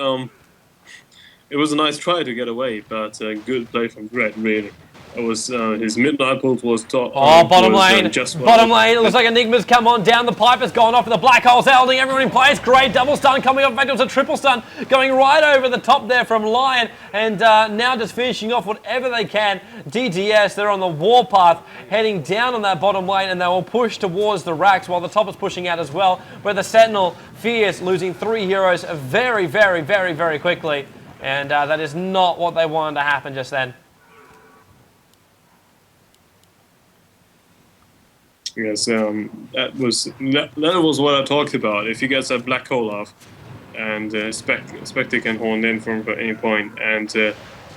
it was a nice try to get away, but good play from Gret, really. It was his midnight pult was top. Oh, bottom lane. Bottom well. lane. It looks like Enigma's come on down. The pipe has gone off with the black holes holding everyone in place. Great double stun coming off. In fact, it was a triple stun going right over the top there from Lion. And now just finishing off whatever they can. DTS, they're on the warpath, heading down on that bottom lane, and they will push towards the racks while the top is pushing out as well. Where the Sentinel, Fearz, losing 3 heroes very, very, very, very quickly. And that is not what they wanted to happen just then. Yes, that was what I talked about. If he gets that black hole off, and Spectre can horn in from any point, and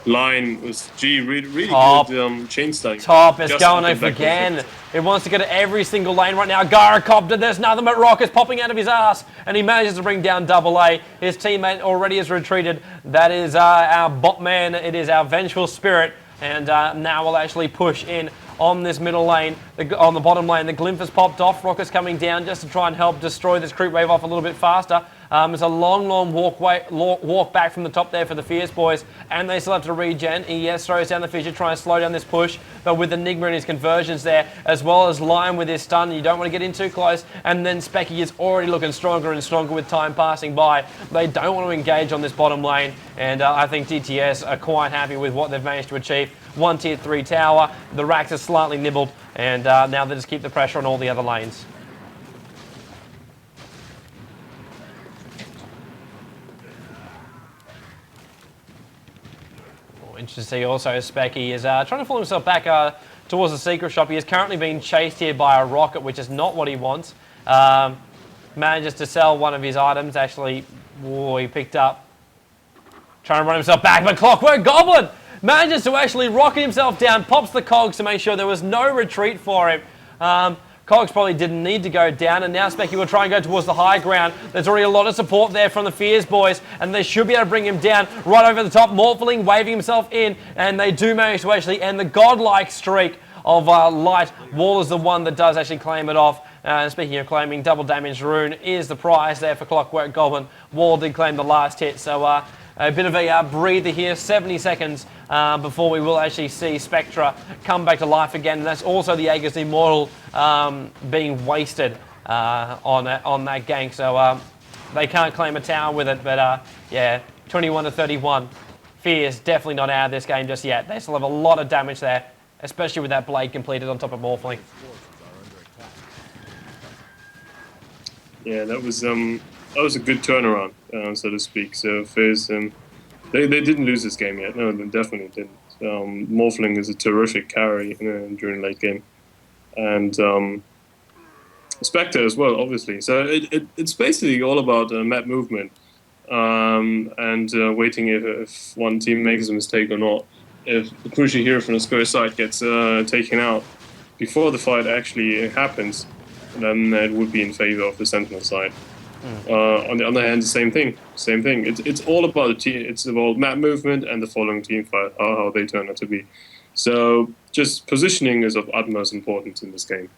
Line was really good chain stun. Top is going off again. It wants to go to every single lane right now. Gyrocopter, there's nothing but rockets popping out of his ass, and he manages to bring down AA. His teammate already has retreated. That is our bot man. It is our vengeful spirit, and now we'll actually push in on this middle lane, on the bottom lane. The Glimp has popped off. Rockets coming down just to try and help destroy this creep wave off a little bit faster. It's a long walk back from the top there for the Fearz boys, and they still have to regen. ES throws down the fissure, trying to slow down this push, but with Enigma and his conversions there, as well as Lion with his stun, you don't want to get in too close, and then Specky is already looking stronger and stronger with time passing by. They don't want to engage on this bottom lane, and I think DTS are quite happy with what they've managed to achieve. 1 tier 3 tower, the racks are slightly nibbled, and now they just keep the pressure on all the other lanes. Interesting to see also Specky is trying to pull himself back towards the secret shop. He is currently being chased here by a rocket, which is not what he wants. Manages to sell one of his items. Actually, he picked up. Trying to run himself back, but Clockwork Goblin manages to actually rocket himself down, pops the cogs to make sure there was no retreat for him. Cogs probably didn't need to go down, and now Specky will try and go towards the high ground. There's already a lot of support there from the Fearz boys, and they should be able to bring him down right over the top. Morphling waving himself in, and they do manage to actually end the godlike streak of Light. Wall is the one that does actually claim it off. Speaking of claiming, double damage rune is the prize there for Clockwork Goblin. Wall did claim the last hit, so a bit of a breather here, 70 seconds before we will actually see Spectra come back to life again. And that's also the Aegis Immortal being wasted on that gank. So they can't claim a tower with it, but yeah, 21 to 31. Fearz definitely not out of this game just yet. They still have a lot of damage there, especially with that blade completed on top of Morphling. Yeah, that was a good turnaround, so to speak. So Fearz, they didn't lose this game yet. No, they definitely didn't. Morphling is a terrific carry during late game, and Spectre as well, obviously. So it's basically all about map movement and waiting if one team makes a mistake or not. If the crucial hero from the square side gets taken out before the fight actually happens, then it would be in favor of the Sentinel side. On the other hand, the same thing. It's all about the team. It's about map movement and the following team fight, how they turn out to be. So just positioning is of utmost importance in this game.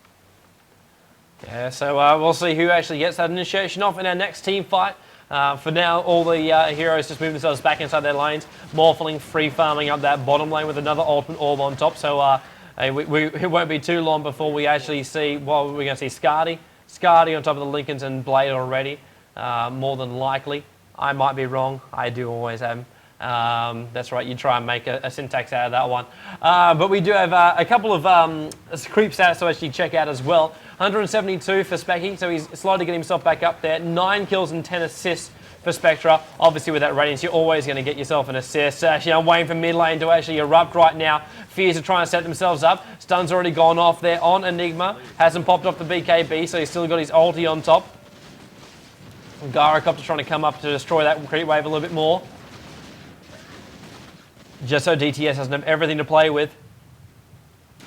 Yeah, so we'll see who actually gets that initiation off in our next team fight. For now, all the heroes just move themselves back inside their lanes. Morphling free farming up that bottom lane with another ultimate orb on top. So it won't be too long before we actually see, well, we're going to see Scardy on top of the Lincolns and Blade already, more than likely. I might be wrong. I do always am. That's right, you try and make a syntax out of that one. But we do have a couple of creep stats to actually check out as well. 172 for Specky, so he's slowly getting himself back up there. 9 kills and 10 assists for Spectra. Obviously, with that radiance, you're always going to get yourself an assist. Actually, I'm waiting for mid lane to actually erupt right now. Fearz are trying to set themselves up. Stun's already gone off there on Enigma. Hasn't popped off the BKB, so he's still got his ulti on top. Gyrocopter trying to come up to destroy that creep wave a little bit more. Just so DTS doesn't have everything to play with.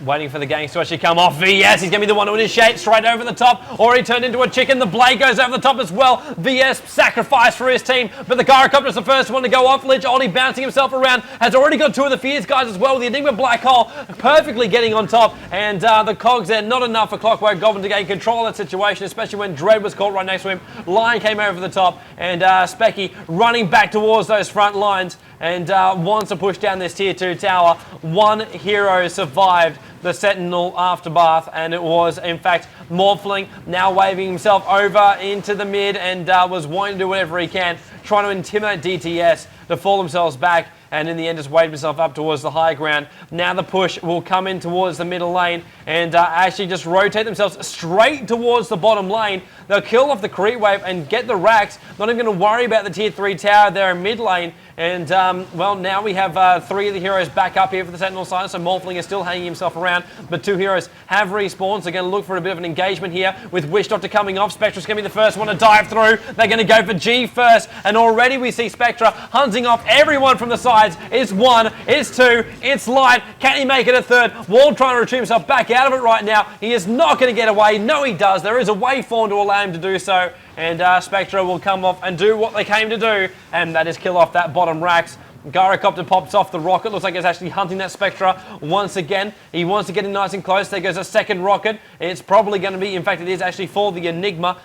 Waiting for the gangs to actually come off. VS, he's going to be the one to initiate straight over the top. Already turned into a chicken. The blade goes over the top as well. VS sacrifice for his team, but the Gyrocopter is the first one to go off. Lich only bouncing himself around. Has already got two of the Fearz guys as well. The Enigma Black Hole perfectly getting on top. And the cogs there, not enough for Clockwork Goblin to gain control of that situation, especially when Dread was caught right next to him. Lion came over the top, and Specky running back towards those front lines and wants to push down this tier 2 tower. One hero survived the Sentinel aftermath, and it was in fact Morphling, now waving himself over into the mid and was wanting to do whatever he can, trying to intimidate DTS to fall themselves back, and in the end just waved himself up towards the high ground. Now the push will come in towards the middle lane and actually just rotate themselves straight towards the bottom lane. They'll kill off the creep wave and get the racks, not even going to worry about the tier 3 tower there in mid lane. And, well, now we have 3 of the heroes back up here for the Sentinel side, so Morphling is still hanging himself around, but 2 heroes have respawned, so they're going to look for a bit of an engagement here with Wish Doctor coming off. Spectra's going to be the first one to dive through. They're going to go for G first, and already we see Spectra hunting off everyone from the sides. It's 1, it's 2, it's Light. Can he make it a third? Wall trying to retrieve himself back out of it right now. He is not going to get away. No, he does. There is a waveform to allow him to do so. And Spectra will come off and do what they came to do, and that is kill off that bottom racks. Gyrocopter pops off the rocket. Looks like he's actually hunting that Spectra once again. He wants to get in nice and close. There goes a second rocket. It's probably going to be, in fact, it is actually for the Enigma.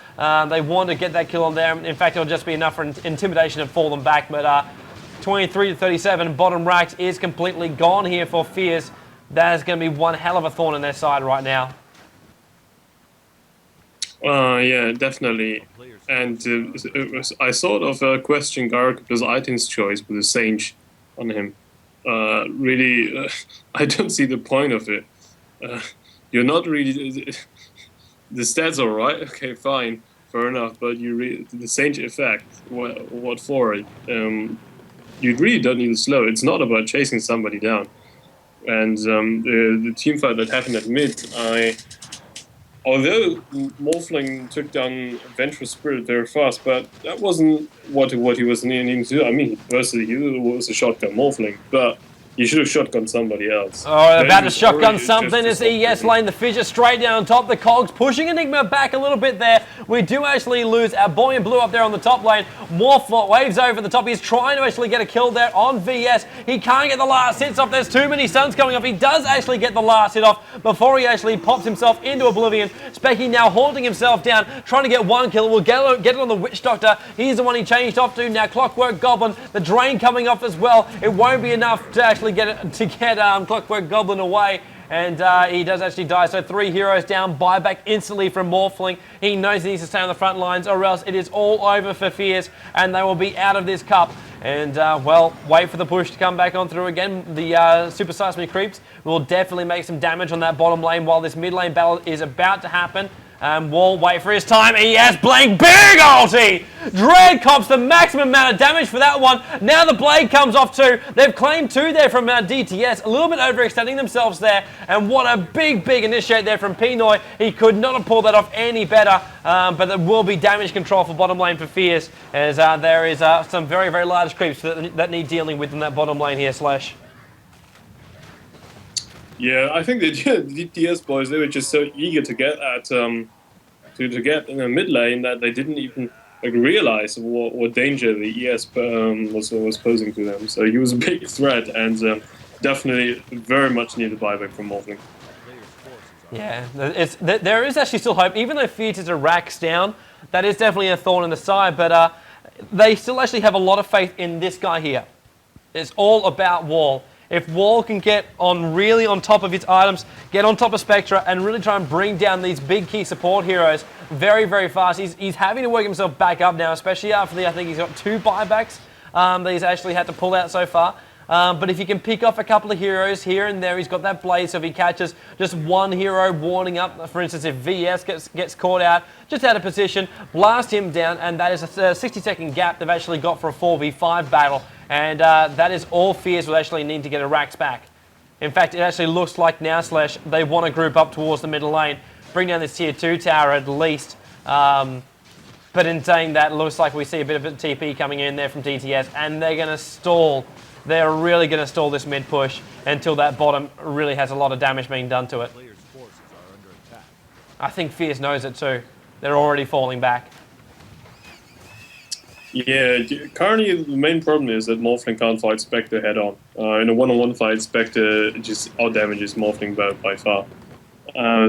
They want to get that kill on there. In fact, it'll just be enough for intimidation and fall them back. But 23 to 37, bottom racks is completely gone here for Fearz. That is going to be one hell of a thorn in their side right now. Yeah, definitely. And I sort of questioned Gyrocopter's items choice with the Sage on him. Really, I don't see the point of it. You're not really... The stats are right, okay, fine, fair enough, but the Sage effect, what for it? You really don't need to slow. It's not about chasing somebody down. And the team fight that happened at mid, although Morphling took down Adventurous Spirit very fast, but that wasn't what he was needing to do. I mean, firstly, he was a shotgun Morphling, but you should have shotgunned somebody else. Oh, about to shotgun something is ES lane. The Fissure straight down on top. The Cogs pushing Enigma back a little bit there. We do actually lose our boy in blue up there on the top lane. Morph waves over the top. He's trying to actually get a kill there on VS. He can't get the last hits off. There's too many stuns coming off. He does actually get the last hit off before he actually pops himself into oblivion. Specky now haunting himself down, trying to get one kill. We'll get it on the Witch Doctor. He's the one he changed off to. Now Clockwork Goblin. The drain coming off as well. It won't be enough to actually get Clockwork Goblin away, and he does actually die. So 3 heroes down, buyback instantly from Morphling. He knows he needs to stay on the front lines, or else it is all over for Fearz, and they will be out of this cup. And well, wait for the push to come back on through again. The Super Seismic Creeps will definitely make some damage on that bottom lane while this mid lane battle is about to happen. Wall, wait for his time. He has Blank big ulti! Dread cops the maximum amount of damage for that one. Now the blade comes off too. They've claimed 2 there from DTS. A little bit overextending themselves there. And what a big initiate there from Pinoy. He could not have pulled that off any better. But there will be damage control for bottom lane for Fearz, as there is some very large creeps that need dealing with in that bottom lane here, Slesh. Yeah, I think the DTS boys, they were just so eager to get at to get in the mid lane that they didn't even realize what danger the ES was posing to them. So he was a big threat, and definitely very much needed buyback from Morphling. Yeah, there is actually still hope. Even though Fearz is a racks down, that is definitely a thorn in the side, but they still actually have a lot of faith in this guy here. It's all about Wall. If Wall can get really on top of his items, get on top of Spectra, and really try and bring down these big key support heroes very fast, he's having to work himself back up now, especially after I think he's got 2 buybacks that he's actually had to pull out so far. But if you can pick off a couple of heroes here and there, he's got that blade, so if he catches just one hero warning up, for instance, if VS gets caught out, just out of position, blast him down, and that is a 60-second gap they've actually got for a 4v5 battle, and that is all Fearz will actually need to get a Rax back. In fact, it actually looks like now, Slesh, they want to group up towards the middle lane, bring down this tier 2 tower at least. But in saying that, it looks like we see a bit of a TP coming in there from DTS, and they're going to stall. They're really going to stall this mid push until that bottom really has a lot of damage being done to it. Players' forces are under attack. I think Fearz knows it too. They're already falling back. Yeah, currently the main problem is that Morphling can't fight Spectre head on. In a one-on-one fight, Spectre just out-damages Morphling by far.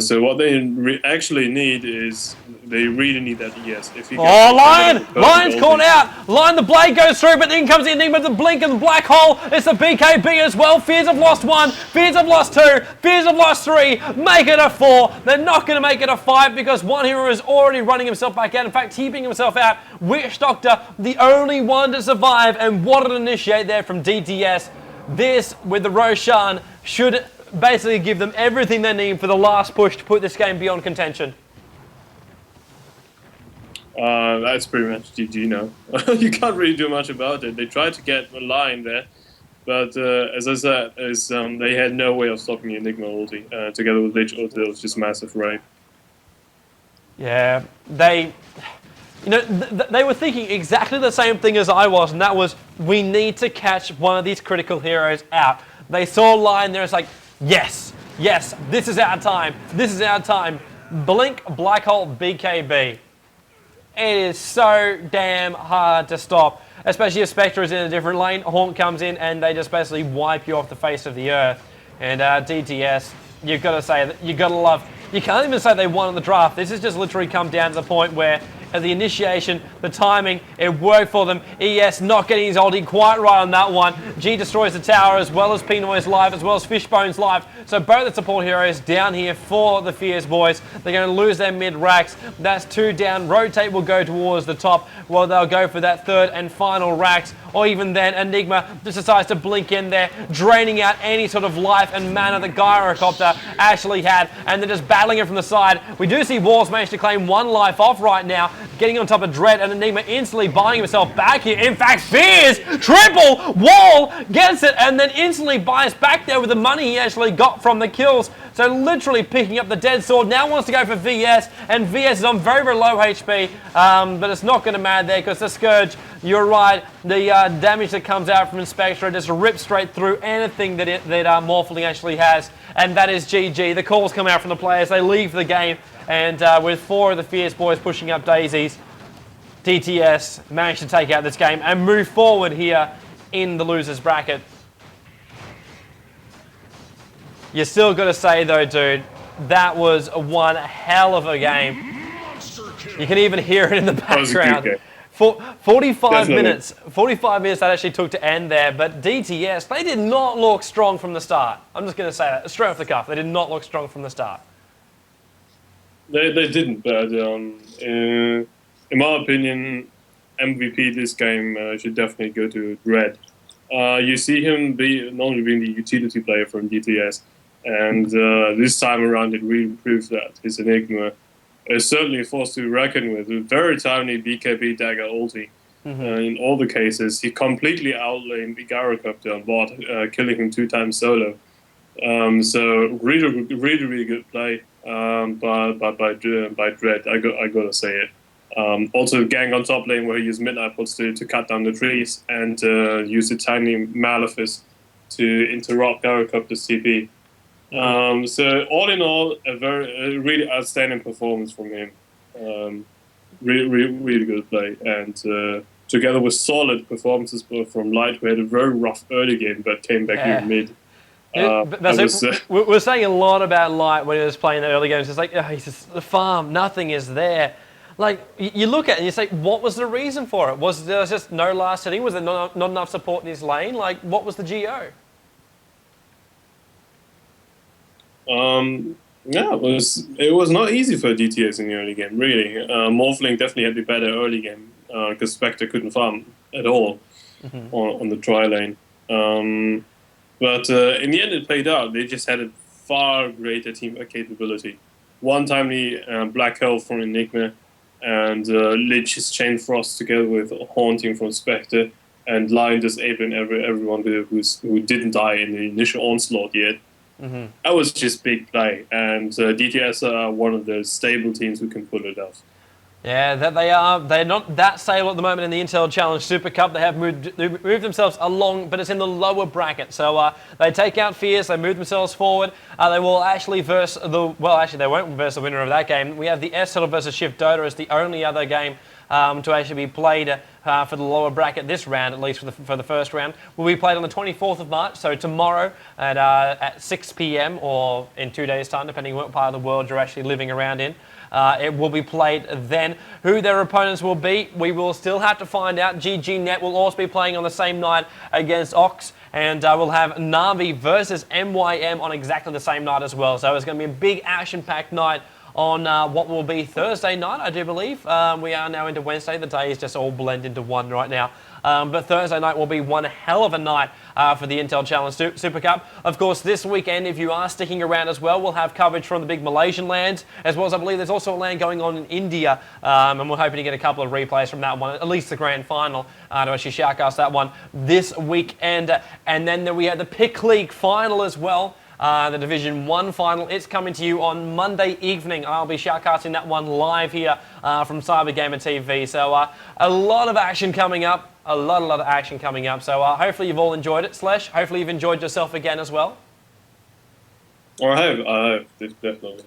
So what they actually need is, they really need that ES. If you Lion! Lion's caught out! Lion, the blade goes through, but then comes the Enigma, the blink and the black hole. It's the BKB as well. Fearz have lost 1, Fearz have lost 2, Fearz have lost 3. Make it a 4. They're not going to make it a 5 because one hero is already running himself back out. In fact, keeping himself out. Witch Doctor, the only one to survive, and what an initiate there from DTS. This, with the Roshan, should basically give them everything they need for the last push to put this game beyond contention. That's pretty much GG now. You can't really do much about it. They tried to get a line there, but as I said, they had no way of stopping the Enigma ulti. Together with Lich ulti, it was just massive raid. Yeah, they were thinking exactly the same thing as I was, and that was, we need to catch one of these critical heroes out. They saw Lion there, it's like, yes, this is our time, Blink, Black Hole, BKB. It is so damn hard to stop, especially if Spectre is in a different lane, Haunt comes in, and they just basically wipe you off the face of the earth. And DTS, you've got to say, that you've got to love, you can't even say they won in the draft. This has just literally come down to the point where at the initiation, the timing, it worked for them. ES not getting his ulti quite right on that one. G destroys the tower as well as Pinoy's live, as well as Fishbone's live. So both the support heroes down here for the Fearz boys. They're going to lose their mid racks. That's 2 down. Rotate will go towards the top. Well, they'll go for that 3rd and final racks. Or even then, Enigma just decides to blink in there, draining out any sort of life and mana the Gyrocopter actually had. And they're just battling it from the side. We do see Walls manage to claim 1 life off right now, getting on top of Dread, and Enigma instantly buying himself back here. In fact, Fearz, triple wall, gets it, and then instantly buys back there with the money he actually got from the kills. So literally picking up the dead sword, now wants to go for VS, and VS is on very, very low HP, but it's not going to matter there because the Scourge, you're right, the damage that comes out from Spectre just rips straight through anything that Morphling actually has, and that is GG. The calls come out from the players, they leave the game, and with 4 of the Fearz boys pushing up daisies, DTS managed to take out this game and move forward here in the losers bracket. You still got to say though, dude, that was one hell of a game. You can even hear it in the background. 45 minutes that actually took to end there, but DTS, they did not look strong from the start. I'm just going to say that, straight off the cuff, they did not look strong from the start. They didn't, but in my opinion, MVP this game should definitely go to Dread. You see him normally being the utility player from DTS, and this time around it really proves that his Enigma is certainly a force to reckon with. A very tiny BKB dagger ulti. In all the cases, he completely outlaned the Gyrocopter on bot, killing him 2 times solo. So really good play by Dread. I gotta say it. Also, gang on top lane where he used midnight puts to cut down the trees and use the tiny Malefice to interrupt Gyrocopter's TP. So all in all, a really outstanding performance from him. Really good play, and together with solid performances from Light, who had a very rough early game but came back here mid. We're saying a lot about Light when he was playing the early games. It's like, he's just the farm, nothing is there. Like, you look at it and you say, what was the reason for it? Was there just no last hitting? Was there not enough support in his lane? Like, what was the GO? Yeah, it was not easy for DTS in the early game, really. Morphling definitely had the better early game because Spectre couldn't farm at all on the tri lane. But in the end, it played out. They just had a far greater team capability. One-timely Black Hole from Enigma, and Lich's Chain Frost together with Haunting from Spectre, and Lion disabling everyone who didn't die in the initial onslaught yet. Mm-hmm. That was just big play, and DTS are one of the stable teams who can pull it off. Yeah, that they are. They're not that stable at the moment in the Intel Challenge Super Cup. They have moved themselves along, but it's in the lower bracket. So they take out Fearz, they move themselves forward. They will actually verse the... Well, actually, they won't verse the winner of that game. We have the S-Settle versus Shift Dota as the only other game to actually be played for the lower bracket this round, at least for the first round. Will be played on the 24th of March, so tomorrow at 6 p.m. or in 2 days' time, depending on what part of the world you're actually living around in. It will be played then. Who their opponents will be, we will still have to find out. GGNet will also be playing on the same night against Ox, and we'll have Navi versus MYM on exactly the same night as well. So it's going to be a big action-packed night on what will be Thursday night, I do believe. We are now into Wednesday. The days just all blend into one right now. But Thursday night will be one hell of a night for the Intel Challenge Super Cup. Of course, this weekend, if you are sticking around as well, we'll have coverage from the big Malaysian lands, as well as I believe there's also a land going on in India, and we're hoping to get a couple of replays from that one, at least the grand final, to actually shoutcast that one this weekend. And then we have the Pick League final as well. The Division 1 final. It's coming to you on Monday evening. I'll be shoutcasting that one live here from CyberGamer TV. So a lot of action coming up. A lot of action coming up. So hopefully you've all enjoyed it. Slesh, hopefully you've enjoyed yourself again as well. I have, definitely.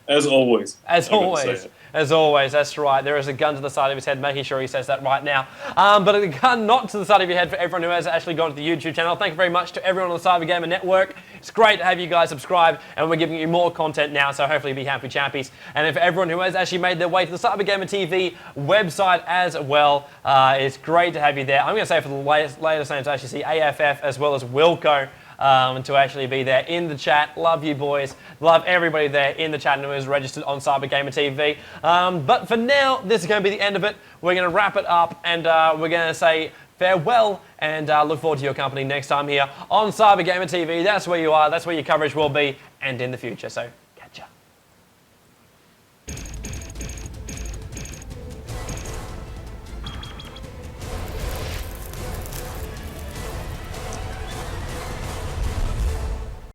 As always. As always, that's right. There is a gun to the side of his head, making sure he says that right now. But a gun not to the side of your head for everyone who has actually gone to the YouTube channel. Thank you very much to everyone on the CyberGamer Network. It's great to have you guys subscribe, and we're giving you more content now, so hopefully be happy champies. And for everyone who has actually made their way to the CyberGamer TV website as well, it's great to have you there. I'm going to say for the latest names to actually see AFF as well as Wilco. To actually be there in the chat. Love you boys. Love everybody there in the chat who is registered on CyberGamer TV. But for now, this is going to be the end of it. We're going to wrap it up, and we're going to say farewell and look forward to your company next time here on CyberGamer TV. That's where you are. That's where your coverage will be, and in the future. So